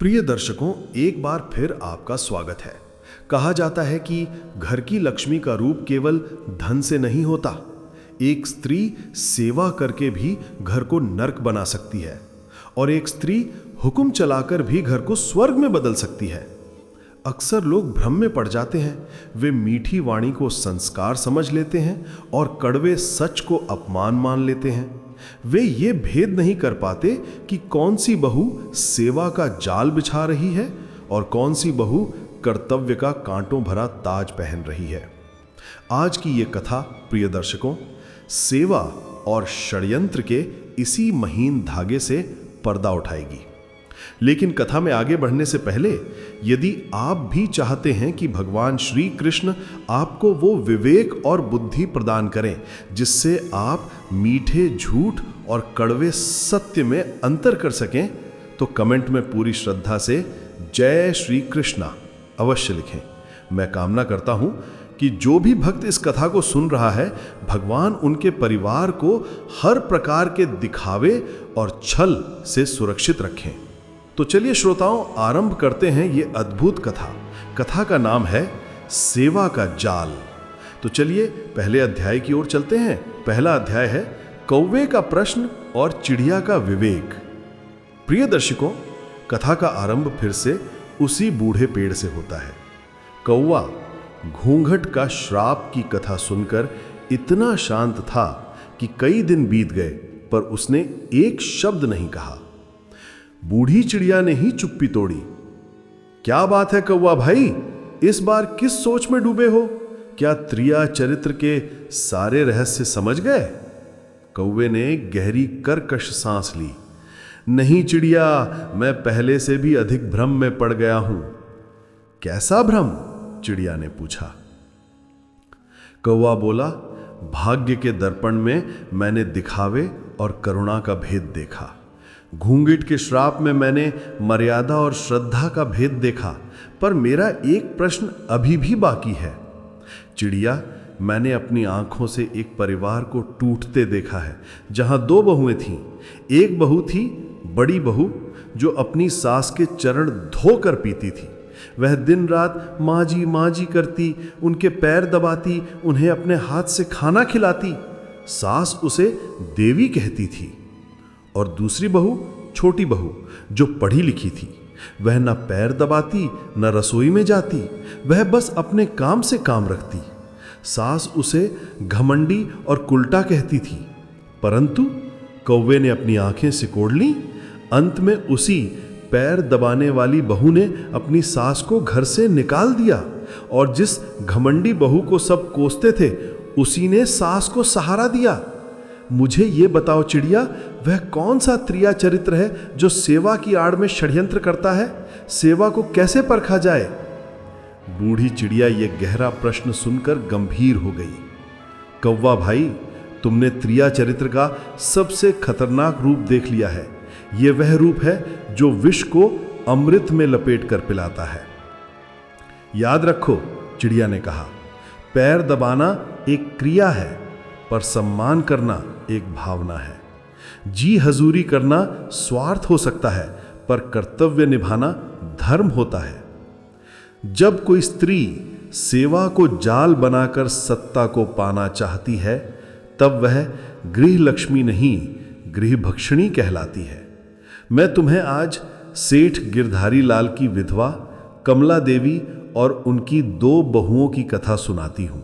प्रिय दर्शकों, एक बार फिर आपका स्वागत है। कहा जाता है कि घर की लक्ष्मी का रूप केवल धन से नहीं होता। एक स्त्री सेवा करके भी घर को नर्क बना सकती है और एक स्त्री हुक्म चलाकर भी घर को स्वर्ग में बदल सकती है। अक्सर लोग भ्रम में पड़ जाते हैं। वे मीठी वाणी को संस्कार समझ लेते हैं और कड़वे सच को अपमान मान लेते हैं। वे ये भेद नहीं कर पाते कि कौन सी बहू सेवा का जाल बिछा रही है और कौन सी बहू कर्तव्य का कांटों भरा ताज पहन रही है। आज की ये कथा, प्रिय दर्शकों, सेवा और षड्यंत्र के इसी महीन धागे से पर्दा उठाएगी। लेकिन कथा में आगे बढ़ने से पहले, यदि आप भी चाहते हैं कि भगवान श्री कृष्ण आपको वो विवेक और बुद्धि प्रदान करें जिससे आप मीठे झूठ और कड़वे सत्य में अंतर कर सकें, तो कमेंट में पूरी श्रद्धा से जय श्री कृष्णा अवश्य लिखें। मैं कामना करता हूं कि जो भी भक्त इस कथा को सुन रहा है, भगवान उनके परिवार को हर प्रकार के दिखावे और छल से सुरक्षित रखें। तो चलिए श्रोताओं, आरंभ करते हैं ये अद्भुत कथा। कथा का नाम है सेवा का जाल। तो चलिए पहले अध्याय की ओर चलते हैं। पहला अध्याय है कौवे का प्रश्न और चिड़िया का विवेक। प्रिय दर्शकों, कथा का आरंभ फिर से उसी बूढ़े पेड़ से होता है। कौवा घूंघट का श्राप की कथा सुनकर इतना शांत था कि कई दिन बीत गए, पर उसने एक शब्द नहीं कहा। बूढ़ी चिड़िया ने ही चुप्पी तोड़ी। क्या बात है कौवा भाई, इस बार किस सोच में डूबे हो? क्या त्रिया चरित्र के सारे रहस्य समझ गए? कौवे ने गहरी कर्कश सांस ली। नहीं चिड़िया, मैं पहले से भी अधिक भ्रम में पड़ गया हूं। कैसा भ्रम? चिड़िया ने पूछा। कौवा बोला, भाग्य के दर्पण में मैंने दिखावे और करुणा का भेद देखा। घूंघट के श्राप में मैंने मर्यादा और श्रद्धा का भेद देखा, पर मेरा एक प्रश्न अभी भी बाकी है। चिड़िया, मैंने अपनी आंखों से एक परिवार को टूटते देखा है, जहां दो बहुएं थीं। एक बहू थी बड़ी बहू, जो अपनी सास के चरण धोकर पीती थी। वह दिन रात माँ जी करती, उनके पैर दबाती, उन्हें अपने हाथ से खाना खिलाती। सास उसे देवी कहती थी। और दूसरी बहू, छोटी बहू, जो पढ़ी लिखी थी, वह न पैर दबाती न रसोई में जाती, वह बस अपने काम से काम रखती। सास उसे घमंडी और कुल्टा कहती थी, परंतु कौवे ने अपनी आंखें सिकोड़ ली। अंत में उसी पैर दबाने वाली बहू ने अपनी सास को घर से निकाल दिया, और जिस घमंडी बहू को सब कोसते थे, उसी ने सास को सहारा दिया। मुझे ये बताओ चिड़िया, वह कौन सा त्रिया चरित्र है जो सेवा की आड़ में षड्यंत्र करता है? सेवा को कैसे परखा जाए? बूढ़ी चिड़िया ये गहरा प्रश्न सुनकर गंभीर हो गई। कौवा भाई, तुमने त्रिया चरित्र का सबसे खतरनाक रूप देख लिया है। यह वह रूप है जो विष को अमृत में लपेट कर पिलाता है। याद रखो, चिड़िया ने कहा, पैर दबाना एक क्रिया है, पर सम्मान करना एक भावना है। जी हजूरी करना स्वार्थ हो सकता है, पर कर्तव्य निभाना धर्म होता है। जब कोई स्त्री सेवा को जाल बनाकर सत्ता को पाना चाहती है, तब वह गृह लक्ष्मी नहीं, गृह भक्षिणी कहलाती है। मैं तुम्हें आज सेठ गिरधारी लाल की विधवा कमला देवी और उनकी दो बहुओं की कथा सुनाती हूं।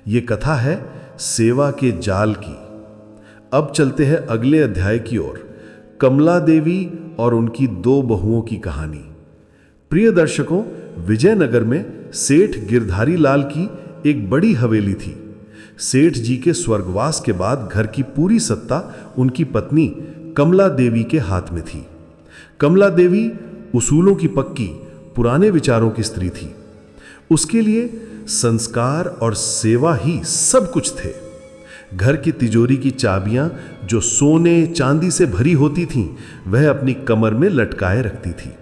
ये कथा है सेवा के जाल की। अब चलते हैं अगले अध्याय की ओर, कमला देवी और उनकी दो बहुओं की कहानी। प्रिय दर्शकों, विजयनगर में सेठ गिरधारी लाल की एक बड़ी हवेली थी। सेठ जी के स्वर्गवास के बाद घर की पूरी सत्ता उनकी पत्नी कमला देवी के हाथ में थी। कमला देवी उसूलों की पक्की, पुराने विचारों की स्त्री थी। उसके लिए संस्कार और सेवा ही सब कुछ थे। घर की तिजोरी की चाबियां जो सोने चांदी से भरी होती थीं, वह अपनी कमर में लटकाए रखती थी।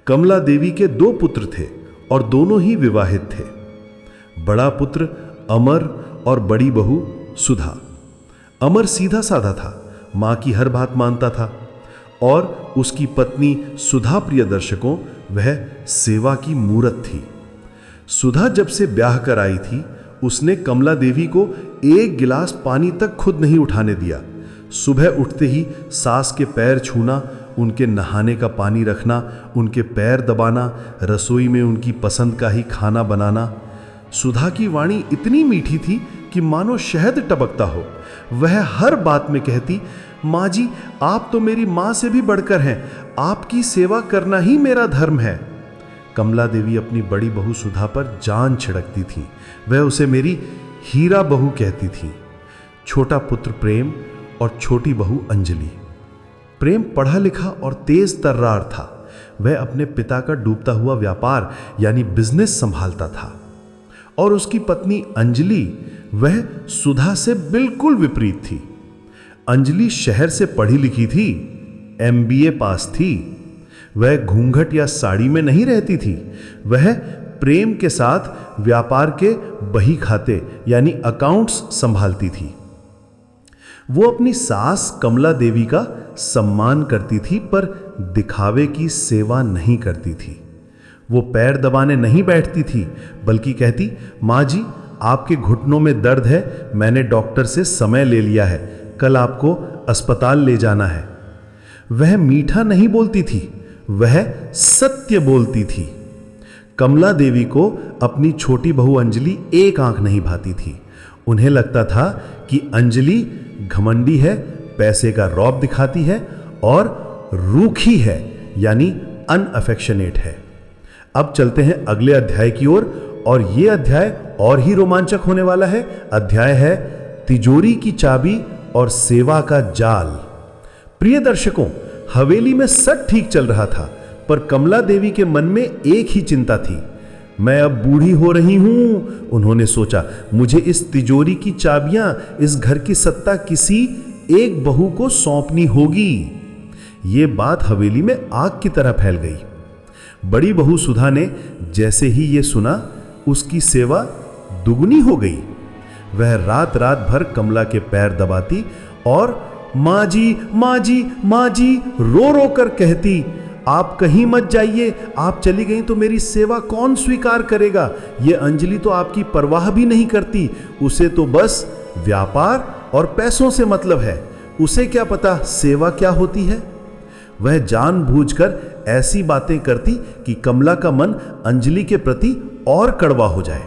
कमला देवी के दो पुत्र थे और दोनों ही विवाहित थे। बड़ा पुत्र अमर और बड़ी बहू सुधा। अमर सीधा साधा था, मां की हर बात मानता था और उसकी पत्नी सुधा, प्रिय दर्शकों, वह सेवा की मूरत थी। सुधा जब से ब्याह कर आई थी, उसने कमला देवी को एक गिलास पानी तक खुद नहीं उठाने दिया। सुबह उठते ही सास के पैर छूना, उनके नहाने का पानी रखना, उनके पैर दबाना, रसोई में उनकी पसंद का ही खाना बनाना। सुधा की वाणी इतनी मीठी थी कि मानो शहद टपकता हो। वह हर बात में कहती, माँ जी, आप तो मेरी माँ से भी बढ़कर हैं, आपकी सेवा करना ही मेरा धर्म है। कमला देवी अपनी बड़ी बहू सुधा पर जान छिड़कती थी। वह उसे मेरी हीरा बहू कहती थी। छोटा पुत्र प्रेम और छोटी बहू अंजलि। प्रेम पढ़ा लिखा और तेज तर्रार था। वह अपने पिता का डूबता हुआ व्यापार यानी बिजनेस संभालता था। और उसकी पत्नी अंजलि, वह सुधा से बिल्कुल विपरीत थी। अंजलि शहर से पढ़ी लिखी थी, MBA पास थी। वह घूंघट या साड़ी में नहीं रहती थी। वह प्रेम के साथ व्यापार के बही खाते यानी अकाउंट्स संभालती थी। वो अपनी सास कमला देवी का सम्मान करती थी, पर दिखावे की सेवा नहीं करती थी। वो पैर दबाने नहीं बैठती थी, बल्कि कहती, माँ जी, आपके घुटनों में दर्द है, मैंने डॉक्टर से समय ले लिया है, कल आपको अस्पताल ले जाना है। वह मीठा नहीं बोलती थी, वह सत्य बोलती थी। कमला देवी को अपनी छोटी बहू अंजलि एक आंख नहीं भाती थी। उन्हें लगता था कि अंजलि घमंडी है, पैसे का रौब दिखाती है और रूखी है यानी अनअफेक्शनेट है। अब चलते हैं अगले अध्याय की ओर, और यह अध्याय और ही रोमांचक होने वाला है। अध्याय है तिजोरी की चाबी और सेवा का जाल। प्रिय दर्शकों, हवेली में सब ठीक चल रहा था, पर कमला देवी के मन में एक ही चिंता थी। मैं अब बूढ़ी हो रही हूं, उन्होंने सोचा। मुझे इस तिजोरी की चाबियां, इस घर की सत्ता किसी एक बहू को सौंपनी होगी। ये बात हवेली में आग की तरह फैल गई। बड़ी बहू सुधा ने जैसे ही ये सुना, उसकी सेवा दुगनी हो गई। वह रात रात भर कमला के पैर दबाती और माँ जी, माँ जी, माँ जी रो रो कर कहती, आप कहीं मत जाइए, आप चली गई तो मेरी सेवा कौन स्वीकार करेगा। ये अंजलि तो आपकी परवाह भी नहीं करती, उसे तो बस व्यापार और पैसों से मतलब है, उसे क्या पता सेवा क्या होती है। वह जानबूझकर ऐसी बातें करती कि कमला का मन अंजलि के प्रति और कड़वा हो जाए।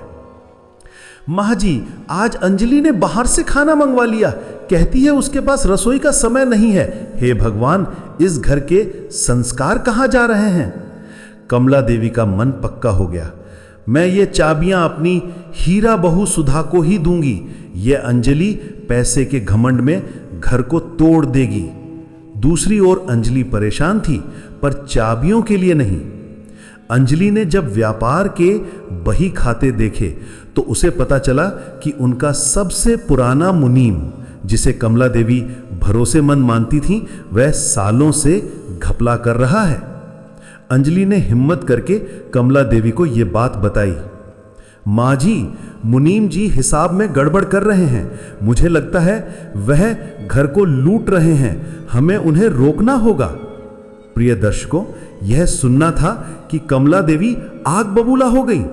माँ जी, आज अंजलि ने बाहर से खाना मंगवा लिया, कहती है उसके पास रसोई का समय नहीं है। हे भगवान, इस घर के संस्कार कहाँ जा रहे हैं। कमला देवी का मन पक्का हो गया। मैं ये चाबियां अपनी हीरा बहू सुधा को ही दूंगी। ये अंजलि पैसे के घमंड में घर को तोड़ देगी। दूसरी ओर अंजलि परेशान थी, पर चाबियों के लिए नहीं। अंजलि ने जब व्यापार के बही खाते देखे तो उसे पता चला कि उनका सबसे पुराना मुनीम, जिसे कमला देवी भरोसेमंद मानती थी, वह सालों से घपला कर रहा है। अंजलि ने हिम्मत करके कमला देवी को यह बात बताई। माँ जी, मुनीम जी हिसाब में गड़बड़ कर रहे हैं। मुझे लगता है वह घर को लूट रहे हैं, हमें उन्हें रोकना होगा। प्रिय दर्शकों, यह सुनना था कि कमला देवी आग बबूला हो गई।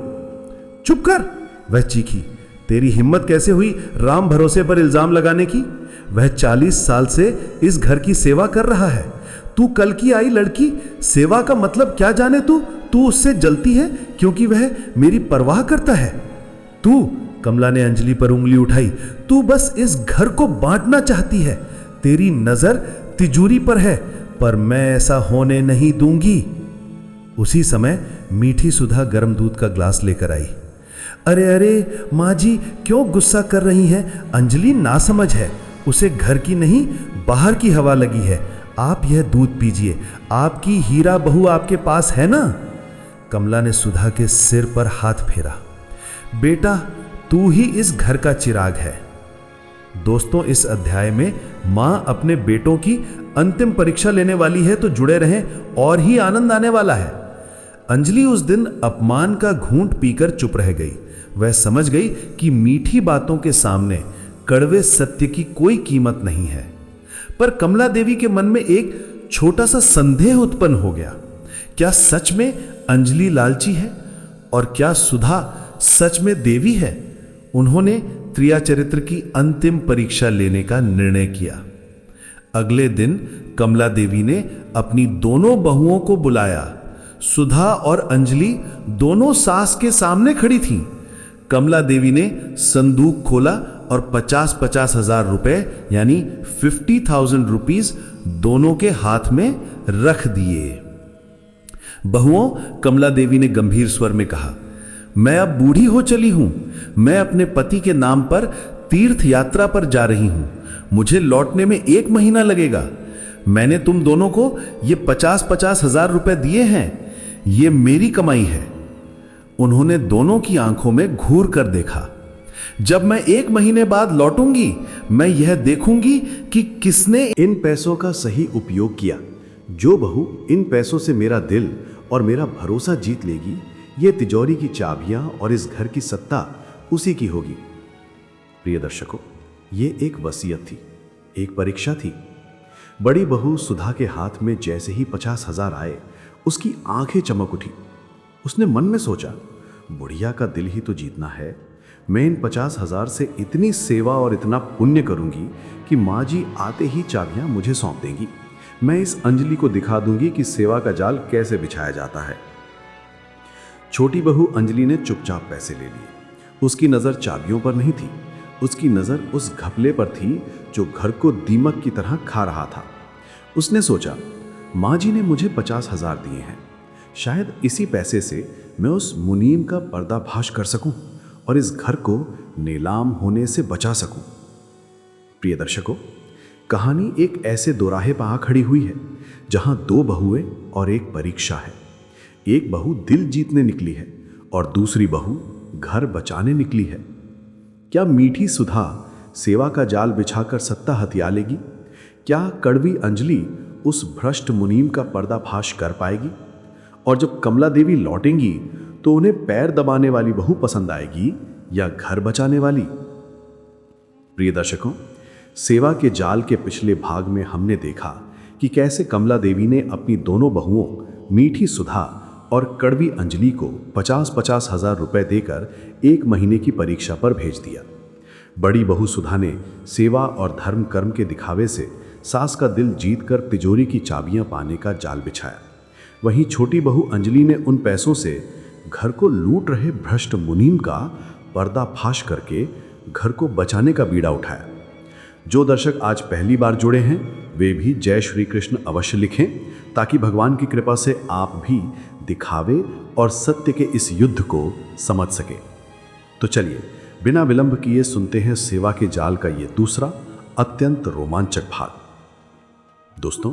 चुप कर, वह चीखी। तेरी हिम्मत कैसे हुई राम भरोसे पर इल्जाम लगाने की? वह 40 साल से इस घर की सेवा कर रहा है। तू कल की आई लड़की, सेवा का मतलब क्या जाने तू उससे जलती है क्योंकि वह मेरी परवाह करता है। तू, कमला ने अंजलि पर उंगली उठाई, तू बस इस घर को बांटना चाहती है। तेरी नजर तिजोरी पर है, पर मैं ऐसा होने नहीं दूंगी। उसी समय मीठी सुधा गर्म दूध का ग्लास लेकर आई। अरे अरे माँ जी, क्यों गुस्सा कर रही हैं? अंजलि नासमझ है, उसे घर की नहीं बाहर की हवा लगी है। आप यह दूध पीजिए, आपकी हीरा बहू आपके पास है ना? कमला ने सुधा के सिर पर हाथ फेरा। बेटा, तू ही इस घर का चिराग है। दोस्तों, इस अध्याय में मां अपने बेटों की अंतिम परीक्षा लेने वाली है, तो जुड़े रहें और ही आनंद आने वाला है। अंजलि उस दिन अपमान का घूंट पीकर चुप रह गई। वह समझ गई कि मीठी बातों के सामने कड़वे सत्य की कोई कीमत नहीं है। पर कमला देवी के मन में एक छोटा सा संदेह उत्पन्न हो गया। क्या सच में अंजलि लालची है और क्या सुधा सच में देवी है? उन्होंने त्रिया चरित्र की अंतिम परीक्षा लेने का निर्णय किया। अगले दिन कमला देवी ने अपनी दोनों बहुओं को बुलाया। सुधा और अंजलि दोनों सास के सामने खड़ी थीं। कमला देवी ने संदूक खोला और 50-50 हजार रुपए यानी 50,000 रुपीज दोनों के हाथ में रख दिए। बहुओं, कमला देवी ने गंभीर स्वर में कहा, मैं अब बूढ़ी हो चली हूं। मैं अपने पति के नाम पर तीर्थ यात्रा पर जा रही हूं। मुझे लौटने में 1 महीना लगेगा। मैंने तुम दोनों को ये 50-50 हजार रुपए दिए हैं। ये मेरी कमाई है। उन्होंने दोनों की आंखों में घूर कर देखा। जब मैं 1 महीने बाद लौटूंगी, मैं यह देखूंगी कि किसने इन पैसों का सही उपयोग किया। जो बहू इन पैसों से मेरा दिल और मेरा भरोसा जीत लेगी, ये तिजोरी की चाबियां और इस घर की सत्ता उसी की होगी। प्रिय दर्शकों, ये एक वसीयत थी, एक परीक्षा थी। बड़ी बहू सुधा के हाथ में जैसे ही 50,000 आए, उसकी आंखें चमक उठी। उसने मन में सोचा, बुढ़िया का दिल ही तो जीतना है। मैं इन 50,000 से इतनी सेवा और इतना पुण्य करूंगी कि माँ जी आते ही चाबियां मुझे सौंप देंगी। मैं इस अंजलि को दिखा दूंगी कि सेवा का जाल कैसे बिछाया जाता है। छोटी बहू अंजलि ने चुपचाप पैसे ले लिए। उसकी नजर चाबियों पर नहीं थी, उसकी नजर उस घपले पर थी जो घर को दीमक की तरह खा रहा था। उसने सोचा, माँ जी ने मुझे 50,000 दिए हैं, शायद इसी पैसे से मैं उस मुनीम का पर्दाफाश कर सकूं और इस घर को नीलाम होने से बचा सकूं। प्रिय दर्शकों, कहानी एक ऐसे दोराहे पर आ खड़ी हुई है जहां 2 बहुएं और एक परीक्षा है। एक बहू दिल जीतने निकली है और दूसरी बहू घर बचाने निकली है। क्या मीठी सुधा सेवा का जाल बिछाकर सत्ता हथिया लेगी? क्या कड़वी अंजलि उस भ्रष्ट मुनीम का पर्दाफाश कर पाएगी? और जब कमला देवी लौटेंगी तो उन्हें पैर दबाने वाली बहू पसंद आएगी या घर बचाने वाली? प्रिय दर्शकों, सेवा के जाल के पिछले भाग में हमने देखा कि कैसे कमला देवी ने अपनी दोनों बहुओं मीठी सुधा और कड़वी अंजलि को 50-50 हजार रुपए देकर 1 महीने की परीक्षा पर भेज दिया। बड़ी बहू सुधा ने सेवा और धर्म कर्म के दिखावे से सास का दिल जीतकर तिजोरी की चाबियां पाने का जाल बिछाया। वहीं छोटी बहू अंजलि ने उन पैसों से घर को लूट रहे भ्रष्ट मुनीम का पर्दाफाश करके घर को बचाने का बीड़ा उठाया। जो दर्शक आज पहली बार जुड़े हैं, वे भी जय श्री कृष्ण अवश्य लिखें, ताकि भगवान की कृपा से आप भी दिखावे और सत्य के इस युद्ध को समझ सके। तो चलिए बिना विलंब किए सुनते हैं सेवा के जाल का ये दूसरा अत्यंत रोमांचक भाग। दोस्तों,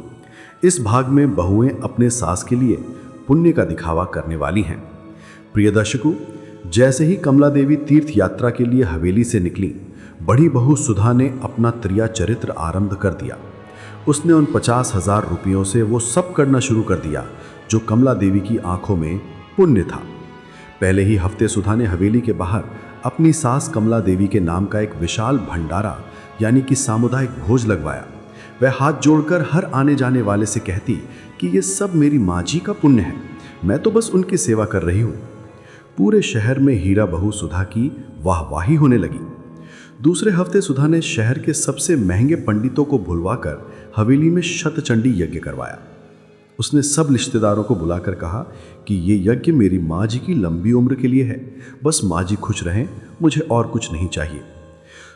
इस भाग में बहुएं अपने सास के लिए पुण्य का दिखावा करने वाली हैं। प्रिय दर्शकों, जैसे ही कमला देवी तीर्थ यात्रा के लिए हवेली से निकली, बड़ी बहू सुधा ने अपना त्रिया चरित्र आरंभ कर दिया। उसने उन 50,000 रुपयों से वो सब करना शुरू कर दिया जो कमला देवी की आंखों में पुण्य था। पहले ही हफ्ते सुधा ने हवेली के बाहर अपनी सास कमला देवी के नाम का एक विशाल भंडारा यानी कि सामुदायिक भोज लगवाया। वह हाथ जोड़कर हर आने जाने वाले से कहती कि ये सब मेरी माँ जी का पुण्य है, मैं तो बस उनकी सेवा कर रही हूँ। पूरे शहर में हीरा बहू सुधा की वाहवाही होने लगी। दूसरे हफ्ते सुधा ने शहर के सबसे महंगे पंडितों को बुलवाकर हवेली में शतचंडी यज्ञ करवाया। उसने सब रिश्तेदारों को बुलाकर कहा कि ये यज्ञ मेरी माँ जी की लंबी उम्र के लिए है, बस माँ जी खुश रहें, मुझे और कुछ नहीं चाहिए।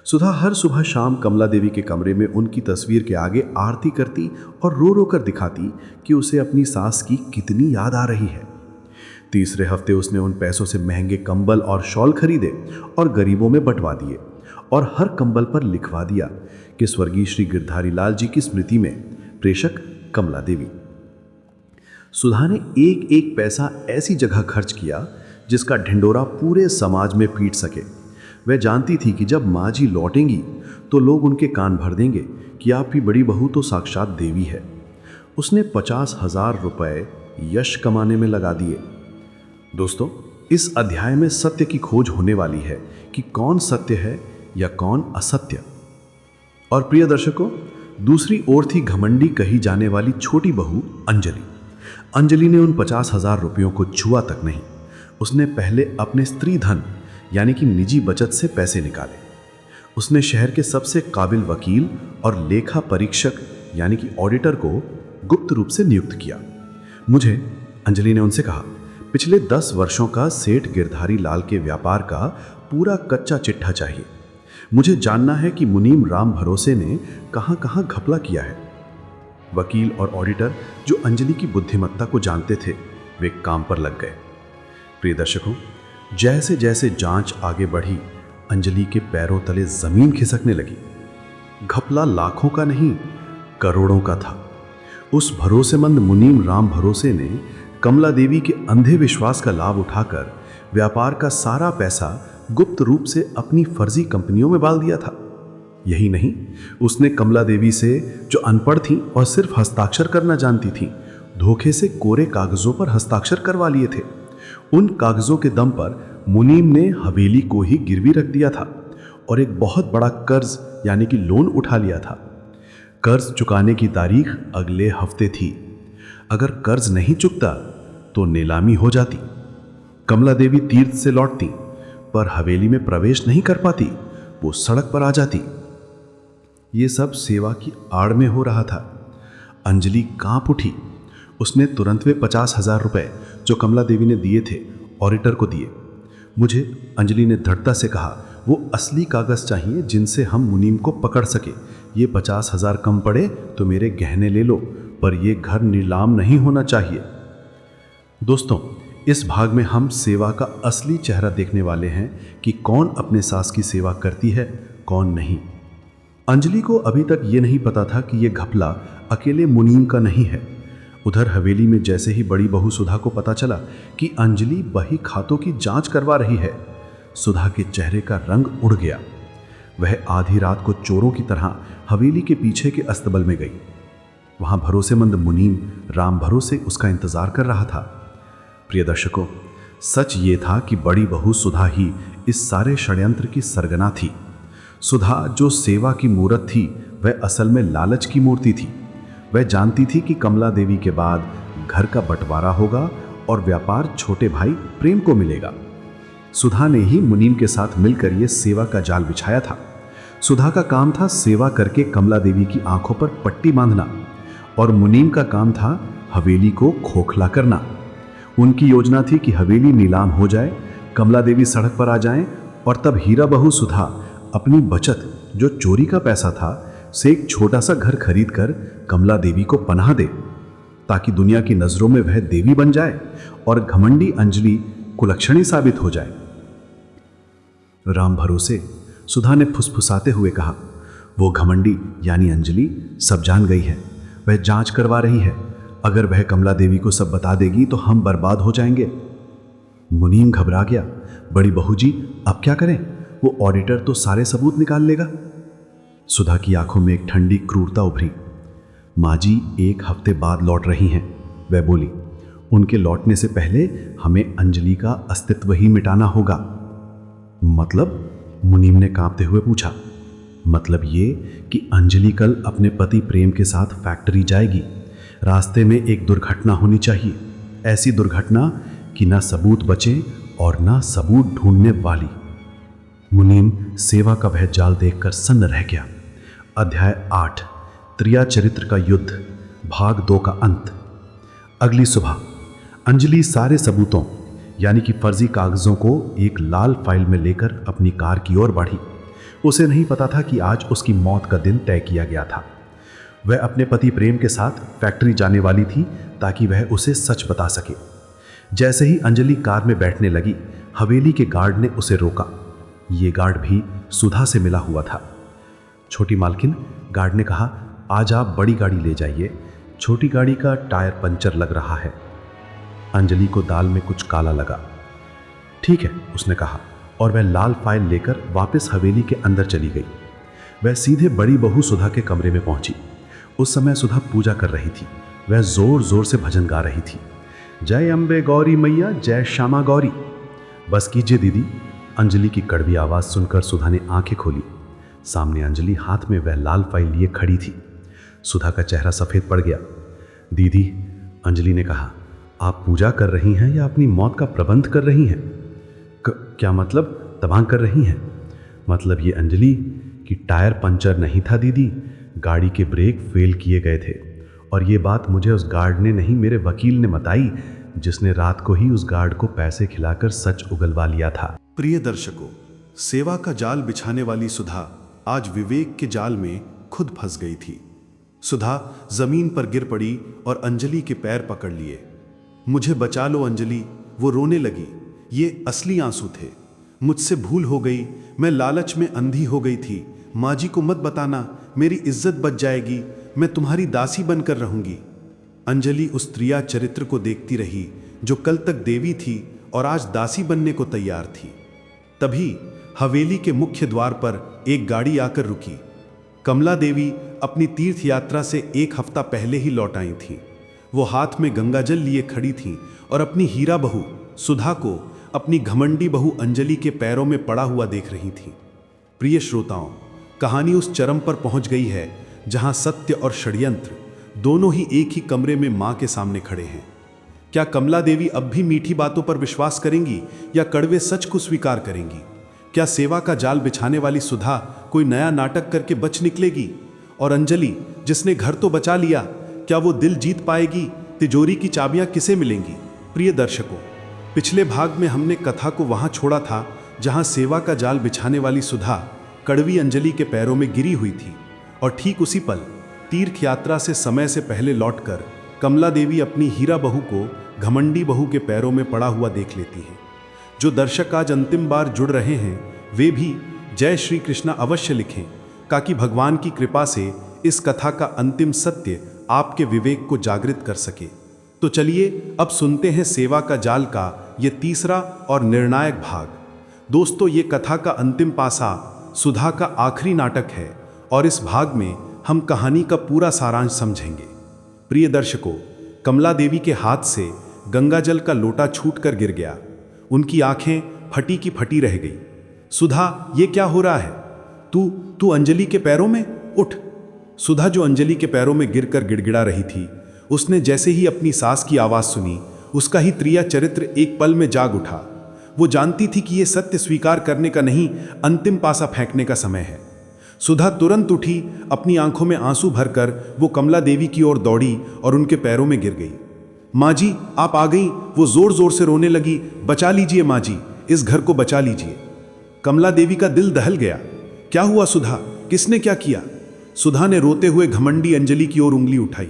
सुधा हर सुबह शाम कमला देवी के कमरे में उनकी तस्वीर के आगे आरती करती और रो रो कर दिखाती कि उसे अपनी सास की कितनी याद आ रही है। तीसरे हफ्ते उसने उन पैसों से महंगे कंबल और शॉल खरीदे और गरीबों में बंटवा दिए और हर कंबल पर लिखवा दिया कि स्वर्गीय श्री गिरधारी लाल जी की स्मृति में प्रेषक कमला देवी। सुधा ने एक एक पैसा ऐसी जगह खर्च किया जिसका ढिंडोरा पूरे समाज में पीट सके। वह जानती थी कि जब माँ जी लौटेंगी तो लोग उनके कान भर देंगे कि आपकी बड़ी बहू तो साक्षात देवी है। उसने 50,000 रुपए यश कमाने में लगा दिए। दोस्तों, इस अध्याय में सत्य की खोज होने वाली है कि कौन सत्य है या कौन असत्य। और प्रिय दर्शकों, दूसरी ओर थी घमंडी कही जाने वाली छोटी बहू अंजलि। अंजलि ने उन 50,000 रुपयों को छुआ तक नहीं। उसने पहले अपने स्त्री धन यानी कि निजी बचत से पैसे निकाले। उसने शहर के सबसे काबिल वकील और लेखा परीक्षक यानी कि ऑडिटर को गुप्त रूप से नियुक्त किया। मुझे, अंजलि ने उनसे कहा, पिछले 10 वर्षों का सेठ गिरधारी लाल के व्यापार का पूरा कच्चा चिट्ठा चाहिए। मुझे जानना है कि मुनीम राम भरोसे ने कहां कहां घपला किया है। वकील और ऑडिटर जो अंजलि की बुद्धिमत्ता को जानते थे, वे काम पर लग गए। प्रिय दर्शकों, जैसे जैसे जांच आगे बढ़ी, अंजलि के पैरों तले जमीन खिसकने लगी। घपला लाखों का नहीं, करोड़ों का था। उस भरोसेमंद मुनीम राम भरोसे ने कमला देवी के अंधे विश्वास का लाभ उठाकर व्यापार का सारा पैसा गुप्त रूप से अपनी फर्जी कंपनियों में डाल दिया था। यही नहीं, उसने कमला देवी से, जो अनपढ़ थी और सिर्फ हस्ताक्षर करना जानती थी, धोखे से कोरे कागजों पर हस्ताक्षर करवा लिए थे। उन कागजों के दम पर मुनीम ने हवेली को ही गिरवी रख दिया था और एक बहुत बड़ा कर्ज यानी कि लोन उठा लिया था। कर्ज चुकाने की तारीख अगले हफ्ते थी। अगर कर्ज नहीं चुकता तो नीलामी हो जाती। कमला देवी तीर्थ से लौटती पर हवेली में प्रवेश नहीं कर पाती, वो सड़क पर आ जाती। ये सब सेवा की आड़ में हो रहा था। अंजलि कांप उठी। उसने तुरंत वे 50,000 रुपए जो कमला देवी ने दिए थे ऑडिटर को दिए। मुझे, अंजलि ने दृढ़ता से कहा, वो असली कागज चाहिए जिनसे हम मुनीम को पकड़ सके। ये 50,000 कम पड़े तो मेरे गहने ले लो, पर यह घर नीलाम नहीं होना चाहिए। दोस्तों, इस भाग में हम सेवा का असली चेहरा देखने वाले हैं कि कौन अपने सास की सेवा करती है, कौन नहीं। अंजलि को अभी तक ये नहीं पता था कि यह घपला अकेले मुनीम का नहीं है। उधर हवेली में जैसे ही बड़ी बहू सुधा को पता चला कि अंजलि बही खातों की जांच करवा रही है, सुधा के चेहरे का रंग उड़ गया। वह आधी रात को चोरों की तरह हवेली के पीछे के अस्तबल में गई। वहां भरोसेमंद मुनीम राम भरोसे उसका इंतजार कर रहा था। प्रिय दर्शकों, सच ये था कि बड़ी बहू सुधा ही इस सारे षड्यंत्र की सरगना थी। सुधा जो सेवा की मूरत थी, वह असल में लालच की मूर्ति थी। वह जानती थी कि कमला देवी के बाद घर का बंटवारा होगा और व्यापार छोटे भाई प्रेम को मिलेगा। सुधा ने ही मुनीम के साथ मिलकर यह सेवा का जाल बिछाया था। सुधा का काम था सेवा करके कमला देवी की आंखों पर पट्टी बांधना और मुनीम का काम था हवेली को खोखला करना। उनकी योजना थी कि हवेली नीलाम हो जाए, कमला देवी सड़क पर आ जाएं और तब हीरा बहू सुधा अपनी बचत, जो चोरी का पैसा था, से एक छोटा सा घर खरीद कर कमला देवी को पनाह दे, ताकि दुनिया की नजरों में वह देवी बन जाए और घमंडी अंजलि कुलक्षणी साबित हो जाए। राम भरोसे, सुधा ने फुसफुसाते हुए कहा, वो घमंडी यानी अंजलि सब जान गई है। वह जांच करवा रही है। अगर वह कमला देवी को सब बता देगी तो हम बर्बाद हो जाएंगे। मुनीम घबरा गया। बड़ी बहू जी, अब क्या करें? वो ऑडिटर तो सारे सबूत निकाल लेगा। सुधा की आंखों में एक ठंडी क्रूरता उभरी। माँ जी 1 हफ्ते बाद लौट रही हैं, वह बोली। उनके लौटने से पहले हमें अंजलि का अस्तित्व ही मिटाना होगा। मतलब? मुनीम ने कांपते हुए पूछा। मतलब ये कि अंजलि कल अपने पति प्रेम के साथ फैक्ट्री जाएगी। रास्ते में एक दुर्घटना होनी चाहिए, ऐसी दुर्घटना कि ना सबूत बचे और ना सबूत ढूंढने वाली। मुनीम सेवा का वह जाल देखकर सन्न रह गया। अध्याय 8, त्रिया चरित्र का युद्ध, भाग 2 का अंत। अगली सुबह अंजलि सारे सबूतों यानी कि फर्जी कागजों को एक लाल फाइल में लेकर अपनी कार की ओर बढ़ी। उसे नहीं पता था कि आज उसकी मौत का दिन तय किया गया था। वह अपने पति प्रेम के साथ फैक्ट्री जाने वाली थी ताकि वह उसे सच बता सके। जैसे ही अंजलि कार में बैठने लगी, हवेली के गार्ड ने उसे रोका। ये गार्ड भी सुधा से मिला हुआ था। छोटी मालकिन, गार्ड ने कहा, आज आप बड़ी गाड़ी ले जाइए, छोटी गाड़ी का टायर पंचर लग रहा है। अंजलि को दाल में कुछ काला लगा। ठीक है, उसने कहा, और वह लाल फाइल लेकर वापस हवेली के अंदर चली गई। वह सीधे बड़ी बहू सुधा के कमरे में पहुंची। उस समय सुधा पूजा कर रही थी। वह जोर जोर से भजन गा रही थी। जय अम्बे गौरी मैया, जय श्यामा गौरी। बस कीजिए दीदी। अंजलि की कड़वी आवाज सुनकर सुधा ने आंखें खोली। सामने अंजलि हाथ में वह लाल फाइल लिए खड़ी थी। सुधा का चेहरा सफ़ेद पड़ गया। दीदी, अंजलि ने कहा, आप पूजा कर रही हैं या अपनी मौत का प्रबंध कर रही हैं? क्या मतलब तबाह कर रही हैं? मतलब ये अंजलि कि टायर पंचर नहीं था दीदी, गाड़ी के ब्रेक फेल किए गए थे। और ये बात मुझे उस गार्ड ने नहीं, मेरे वकील ने बताई, जिसने रात को ही उस गार्ड को पैसे खिलाकर सच उगलवा लिया था। प्रिय दर्शकों, सेवा का जाल बिछाने वाली सुधा आज विवेक के जाल में खुद फंस गई थी। सुधा जमीन पर गिर पड़ी और अंजलि के पैर पकड़ लिए। मुझे बचा लो अंजलि, वो रोने लगी। ये असली आंसू थे। मुझसे भूल हो गई, मैं लालच में अंधी हो गई थी। माँ जी को मत बताना, मेरी इज्जत बच जाएगी, मैं तुम्हारी दासी बनकर रहूंगी। अंजलि उस त्रिया चरित्र को देखती रही जो कल तक देवी थी और आज दासी बनने को तैयार थी। तभी हवेली के मुख्य द्वार पर एक गाड़ी आकर रुकी। कमला देवी अपनी तीर्थ यात्रा से 1 हफ्ता पहले ही लौट आई थीं। वो हाथ में गंगाजल लिए खड़ी थीं और अपनी हीरा बहू सुधा को अपनी घमंडी बहू अंजलि के पैरों में पड़ा हुआ देख रही थीं। प्रिय श्रोताओं, कहानी उस चरम पर पहुंच गई है जहां सत्य और षड्यंत्र दोनों ही एक ही कमरे में मां के सामने खड़े हैं। क्या कमला देवी अब भी मीठी बातों पर विश्वास करेंगी या कड़वे सच को स्वीकार करेंगी? क्या सेवा का जाल बिछाने वाली सुधा कोई नया नाटक करके बच निकलेगी? और अंजलि, जिसने घर तो बचा लिया, क्या वो दिल जीत पाएगी? तिजोरी की चाबियां किसे मिलेंगी? प्रिय दर्शकों, पिछले भाग में हमने कथा को वहां छोड़ा था जहां सेवा का जाल बिछाने वाली सुधा कड़वी अंजलि के पैरों में गिरी हुई थी। और ठीक उसी पल तीर्थ यात्रा से समय से पहले लौटकर कमला देवी अपनी हीरा बहू को घमंडी बहू के पैरों में पड़ा हुआ देख लेती हैं। जो दर्शक आज अंतिम बार जुड़ रहे हैं वे भी जय श्री कृष्णा अवश्य लिखें, ताकि भगवान की कृपा से इस कथा का अंतिम सत्य आपके विवेक को जागृत कर सके। तो चलिए अब सुनते हैं सेवा का जाल का ये तीसरा और निर्णायक भाग। दोस्तों, ये कथा का अंतिम पासा सुधा का आखिरी नाटक है और इस भाग में हम कहानी का पूरा सारांश समझेंगे। प्रिय दर्शकों, कमला देवी के हाथ से गंगाजल का लोटा छूटकर गिर गया। उनकी आंखें फटी की फटी रह गई। सुधा, ये क्या हो रहा है? तू अंजलि के पैरों में? उठ। सुधा, जो अंजलि के पैरों में गिरकर गिड़गिड़ा रही थी, उसने जैसे ही अपनी सास की आवाज सुनी, उसका ही त्रिया चरित्र एक पल में जाग उठा। वो जानती थी कि यह सत्य स्वीकार करने का नहीं, अंतिम पासा फेंकने का समय है। सुधा तुरंत उठी, अपनी आंखों में आंसू भरकर वो कमला देवी की ओर दौड़ी और उनके पैरों में गिर गई। माँ जी, आप आ गई। वो जोर जोर से रोने लगी। बचा लीजिए माँ जी, इस घर को बचा लीजिए। कमला देवी का दिल दहल गया। क्या हुआ सुधा? किसने क्या किया? सुधा ने रोते हुए घमंडी अंजलि की ओर उंगली उठाई।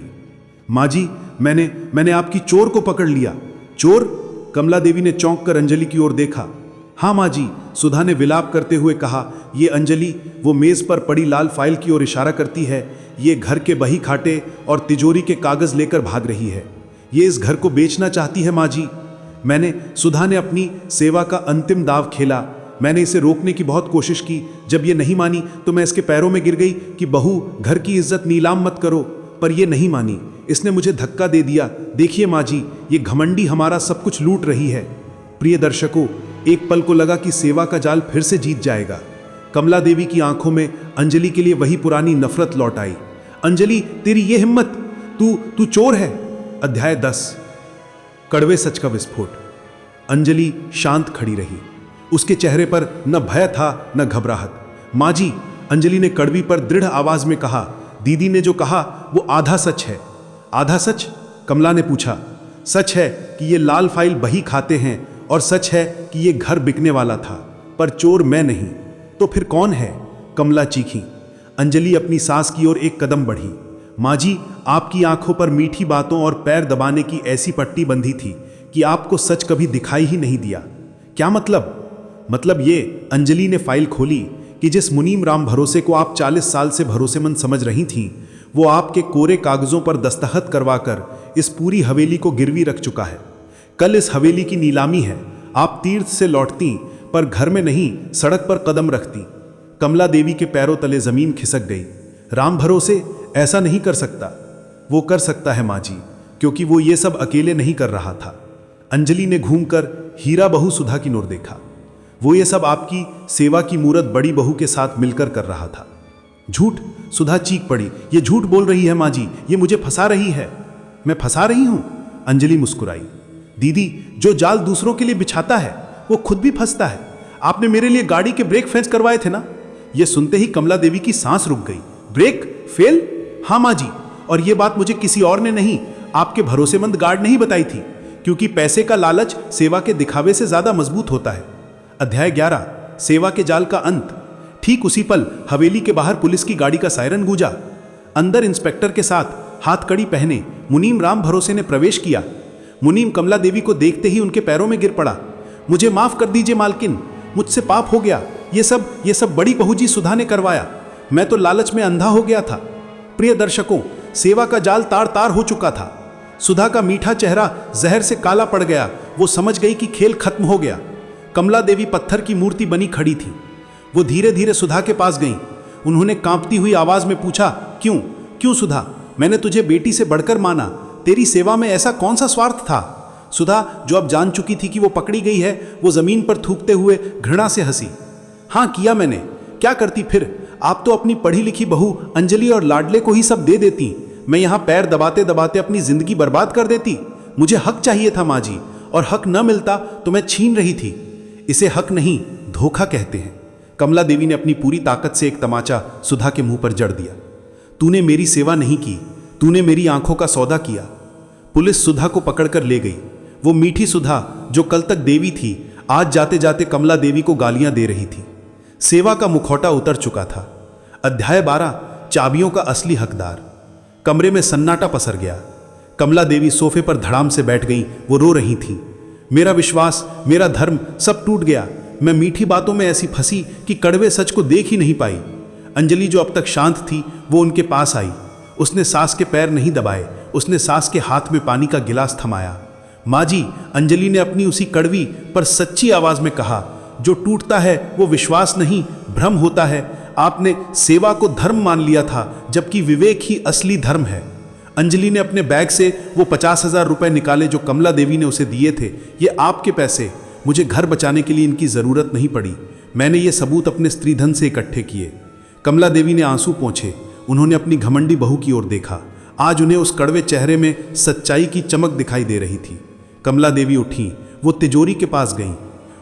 माँ जी, मैंने आपकी चोर को पकड़ लिया। चोर? कमला देवी ने चौंक कर अंजलि की ओर देखा। हाँ माँ जी, सुधा ने विलाप करते हुए कहा। ये अंजलि वो मेज पर पड़ी लाल फाइल की ओर इशारा करती है। ये घर के बही खाते और तिजोरी के कागज लेकर भाग रही है। ये इस घर को बेचना चाहती है माँ जी। सुधा ने अपनी सेवा का अंतिम दाव खेला। मैंने इसे रोकने की बहुत कोशिश की। जब ये नहीं मानी तो मैं इसके पैरों में गिर गई कि बहू, घर की इज्जत नीलाम मत करो। पर ये नहीं मानी, इसने मुझे धक्का दे दिया। देखिए माँ जी, ये घमंडी हमारा सब कुछ लूट रही है। प्रिय दर्शकों, एक पल को लगा कि सेवा का जाल फिर से जीत जाएगा। कमला देवी की आंखों में अंजलि के लिए वही पुरानी नफरत लौट आई। अंजलि, तेरी ये हिम्मत! तू चोर है। अध्याय 10, कड़वे सच का विस्फोट। अंजलि शांत खड़ी रही। उसके चेहरे पर न भय था न घबराहट। माँ जी, अंजलि ने कड़वी पर दृढ़ आवाज में कहा, दीदी ने जो कहा वो आधा सच है। आधा सच? कमला ने पूछा। सच है कि ये लाल फाइल बही खाते हैं और सच है कि ये घर बिकने वाला था, पर चोर मैं नहीं। तो फिर कौन है? कमला चीखी। अंजलि अपनी सास की ओर एक कदम बढ़ी। माँ जी, आपकी आंखों पर मीठी बातों और पैर दबाने की ऐसी पट्टी बंधी थी कि आपको सच कभी दिखाई ही नहीं दिया। क्या मतलब? मतलब ये, अंजलि ने फाइल खोली, कि जिस मुनीम राम भरोसे को आप 40 साल से भरोसेमंद समझ रही थीं, वो आपके कोरे कागजों पर दस्तखत करवाकर इस पूरी हवेली को गिरवी रख चुका है। कल इस हवेली की नीलामी है। आप तीर्थ से लौटती पर घर में नहीं, सड़क पर कदम रखती। कमला देवी के पैरों तले जमीन खिसक गई। राम भरोसे ऐसा नहीं कर सकता। वो कर सकता है माँ जी, क्योंकि वो ये सब अकेले नहीं कर रहा था। अंजलि ने घूमकर हीरा बहू सुधा की ओर देखा। वो ये सब आपकी सेवा की मूरत बड़ी बहू के साथ मिलकर कर रहा था। झूठ, सुधा चीख पड़ी। ये झूठ बोल रही है माँ जी, ये मुझे फंसा रही है। मैं फंसा रही हूं? अंजलि मुस्कुराई। दीदी, जो जाल दूसरों के लिए बिछाता है वो खुद भी फंसता है। आपने मेरे लिए गाड़ी के ब्रेक फेंच करवाए थे ना? यह सुनते ही कमला देवी की सांस रुक गई। Brake fail? हाँ माँ जी, और यह बात मुझे किसी और ने नहीं, आपके भरोसेमंद गार्ड ने ही बताई थी, क्योंकि पैसे का लालच सेवा के दिखावे से ज्यादा मजबूत होता है। अध्याय 11, सेवा के जाल का अंत। ठीक उसी पल हवेली के बाहर पुलिस की गाड़ी का सायरन गूंजा। अंदर इंस्पेक्टर के साथ हाथ कड़ी पहने मुनीम राम भरोसे ने प्रवेश किया। मुनीम कमला देवी को देखते ही उनके पैरों में गिर पड़ा। मुझे माफ कर दीजिए मालकिन, मुझसे पाप हो गया। ये सब बड़ी बहूजी सुधा ने करवाया। मैं तो लालच में अंधा हो गया था। प्रिय दर्शकों, सेवा का जाल तार तार हो चुका था। सुधा का मीठा चेहरा जहर से काला पड़ गया। वो समझ गई कि खेल खत्म हो गया। कमला देवी पत्थर की मूर्ति बनी खड़ी थी। वो धीरे धीरे सुधा के पास गईं। उन्होंने कांपती हुई आवाज में पूछा, क्यों सुधा? मैंने तुझे बेटी से बढ़कर माना। तेरी सेवा में ऐसा कौन सा स्वार्थ था? सुधा, जो अब जान चुकी थी कि वो पकड़ी गई है, वो जमीन पर थूकते हुए घृणा से हंसी। हाँ किया मैंने, क्या करती फिर? आप तो अपनी पढ़ी लिखी बहू अंजलि और लाडले को ही सब दे देती। मैं यहाँ पैर दबाते दबाते अपनी जिंदगी बर्बाद कर देती। मुझे हक चाहिए था माँ जी, और हक न मिलता तो मैं छीन रही थी। इसे हक नहीं, धोखा कहते हैं। कमला देवी ने अपनी पूरी ताकत से एक तमाचा सुधा के मुंह पर जड़ दिया। तूने मेरी सेवा नहीं की, तूने मेरी आंखों का सौदा किया। पुलिस सुधा को पकड़कर ले गई। वो मीठी सुधा जो कल तक देवी थी, आज जाते जाते कमला देवी को गालियां दे रही थी। सेवा का मुखौटा उतर चुका था। अध्याय 12, चाबियों का असली हकदार। कमरे में सन्नाटा पसर गया। कमला देवी सोफे पर धड़ाम से बैठ गई। वो रो रही थी। मेरा विश्वास, मेरा धर्म सब टूट गया। मैं मीठी बातों में ऐसी फंसी कि कड़वे सच को देख ही नहीं पाई। अंजलि जो अब तक शांत थी, वो उनके पास आई। उसने सास के पैर नहीं दबाए, उसने सास के हाथ में पानी का गिलास थमाया। माँ जी, अंजलि ने अपनी उसी कड़वी पर सच्ची आवाज में कहा, जो टूटता है वो विश्वास नहीं, भ्रम होता है। आपने सेवा को धर्म मान लिया था, जबकि विवेक ही असली धर्म है। अंजलि ने अपने बैग से वो 50,000 रुपए निकाले जो कमला देवी ने उसे दिए थे। ये आपके पैसे, मुझे घर बचाने के लिए इनकी जरूरत नहीं पड़ी। मैंने ये सबूत अपने स्त्रीधन से इकट्ठे किए। कमला देवी ने आंसू पोंछे। उन्होंने अपनी घमंडी बहू की ओर देखा। आज उन्हें उस कड़वे चेहरे में सच्चाई की चमक दिखाई दे रही थी। कमला देवी उठी। वो तिजोरी के पास गईं।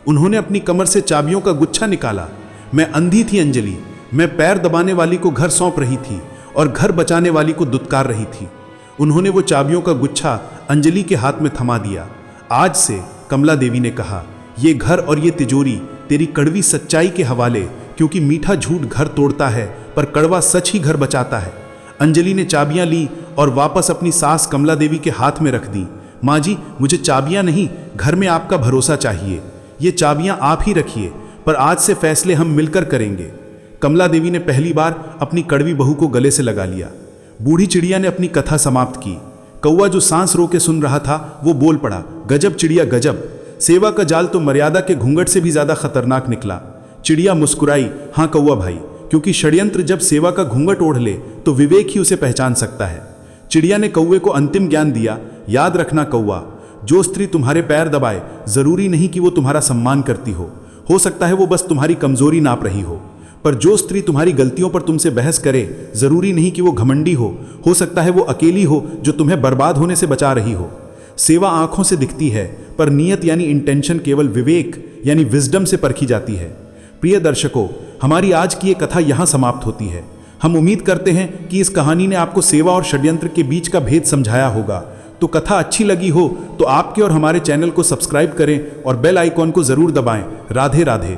उन्होंने अपनी कमर से चाबियों का गुच्छा निकाला। मैं अंधी थी अंजलि। मैं पैर दबाने वाली को घर सौंप रही थी और घर बचाने वाली को दुत्कार रही थी। उन्होंने वो चाबियों का गुच्छा अंजलि के हाथ में थमा दिया। आज से, कमला देवी ने कहा, ये घर और ये तिजोरी तेरी कड़वी सच्चाई के हवाले, क्योंकि मीठा झूठ घर तोड़ता है पर कड़वा सच ही घर बचाता है। अंजलि ने चाबियां ली और वापस अपनी सास कमला देवी के हाथ में रख दी। माँ जी, मुझे चाबियां नहीं, घर में आपका भरोसा चाहिए। ये चाबियां आप ही रखिए, पर आज से फैसले हम मिलकर करेंगे। कमला देवी ने पहली बार अपनी कड़वी बहू को गले से लगा लिया। बूढ़ी चिड़िया ने अपनी कथा समाप्त की। कौवा जो सांस रोके सुन रहा था, वो बोल पड़ा, गजब चिड़िया गजब। सेवा का जाल तो मर्यादा के घूंघट से भी ज्यादा खतरनाक निकला। चिड़िया मुस्कुराई, हाँ कौवा भाई, क्योंकि षड्यंत्र जब सेवा का घूंघट ओढ़ ले तो विवेक ही उसे पहचान सकता है। चिड़िया ने कौवे को अंतिम ज्ञान दिया, याद रखना कौवा, जो स्त्री तुम्हारे पैर दबाए, जरूरी नहीं कि वो तुम्हारा सम्मान करती हो सकता है वो बस तुम्हारी कमजोरी नाप रही हो। पर जो स्त्री तुम्हारी गलतियों पर तुमसे बहस करे, जरूरी नहीं कि वो घमंडी हो सकता है वो अकेली हो जो तुम्हें बर्बाद होने से बचा रही हो। सेवा आंखों से दिखती है, पर नियत यानी इंटेंशन केवल विवेक यानी विजडम से परखी जाती है। प्रिय दर्शकों, हमारी आज की ये कथा यहाँ समाप्त होती है। हम उम्मीद करते हैं कि इस कहानी ने आपको सेवा और षड्यंत्र के बीच का भेद समझाया होगा। तो कथा अच्छी लगी हो तो आपके और हमारे चैनल को सब्सक्राइब करें और बेल आइकॉन को जरूर दबाएं। राधे राधे।